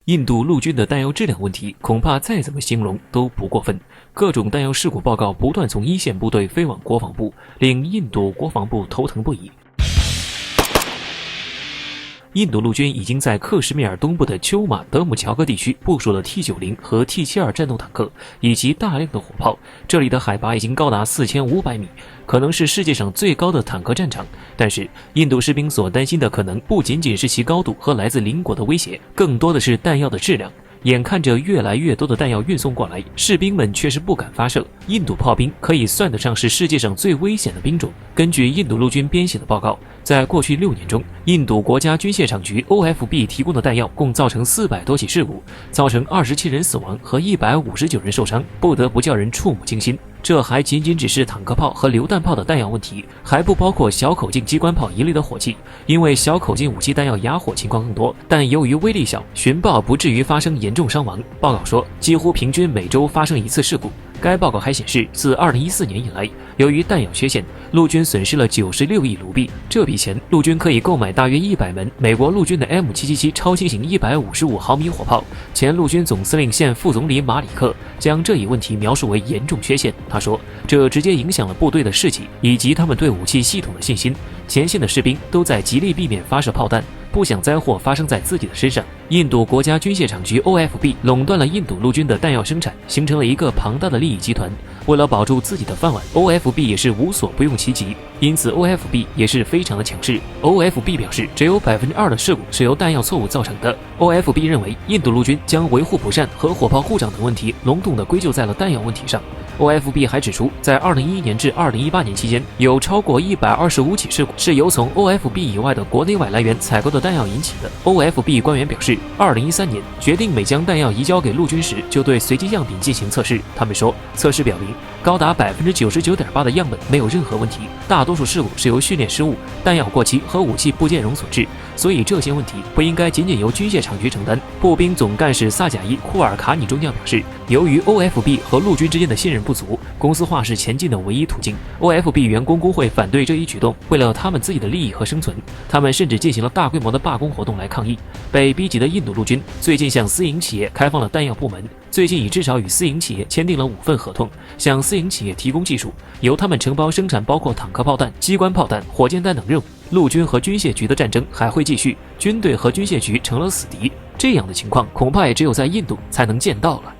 印度陆军的弹药质量问题，恐怕再怎么形容都不过分。各种弹药事故报告不断从一线部队飞往国防部，令印度国防部头疼不已。印度陆军已经在克什米尔东部的丘马德姆乔格地区部署了 T-90 和 T-72战斗坦克，以及大量的火炮。这里的海拔已经高达4500米，可能是世界上最高的坦克战场。但是，印度士兵所担心的可能不仅仅是其高度和来自邻国的威胁，更多的是弹药的质量。眼看着越来越多的弹药运送过来，士兵们却是不敢发射。印度炮兵可以算得上是世界上最危险的兵种。根据印度陆军编写的报告，在过去6年中，印度国家军械厂局 OFB 提供的弹药共造成400多起事故，造成27人死亡和159人受伤，不得不叫人触目惊心。这还仅仅只是坦克炮和榴弹炮的弹药问题，还不包括小口径机关炮一类的火器。因为小口径武器弹药哑火情况更多，但由于威力小，巡爆不至于发生严重伤亡。报告说，几乎平均每周发生1次事故。该报告还显示，自2014年以来，由于弹药缺陷，陆军损失了96亿卢币。这笔钱，陆军可以购买大约100门美国陆军的 M777 超轻型155毫米火炮。前陆军总司令现副总理马里克将这一问题描述为严重缺陷。他说，这直接影响了部队的士气以及他们对武器系统的信心。前线的士兵都在极力避免发射炮弹，不想灾祸发生在自己的身上。印度国家军械厂局 OFB 垄断了印度陆军的弹药生产，形成了一个庞大的利益集团。为了保住自己的饭碗， OFB 也是无所不用其极，因此 OFB 也是非常的强势。OFB 表示，只有2%的事故是由弹药错误造成的。OFB 认为，印度陆军将维护不善和火炮故障等问题笼统地归咎在了弹药问题上。OFB 还指出，在2011年至2018年期间，有超过125起事故是由从 OFB 以外的国内外来源采购的弹药引起的。OFB 官员表示，2013年决定每将弹药移交给陆军时，就对随机样品进行测试。他们说，测试表明，高达99.8%的样本没有任何问题，大多数事故是由训练失误、弹药过期和武器部件容所致。所以这些问题不应该仅仅由军械厂局承担。步兵总干事萨贾伊·库尔卡尼中将表示，由于 OFB 和陆军之间的信任不足，公司化是前进的唯一途径。OFB 员工工会反对这一举动，为了他们自己的利益和生存，他们甚至进行了大规模的罢工活动来抗议。被逼急的印度陆军最近向私营企业开放了弹药部门，最近已至少与私营企业签订了5份合同，向私营企业提供技术，由他们承包生产包括坦克炮弹、机关炮弹、火箭弹等任务。陆军和军械局的战争还会继续，军队和军械局成了死敌。这样的情况恐怕也只有在印度才能见到了。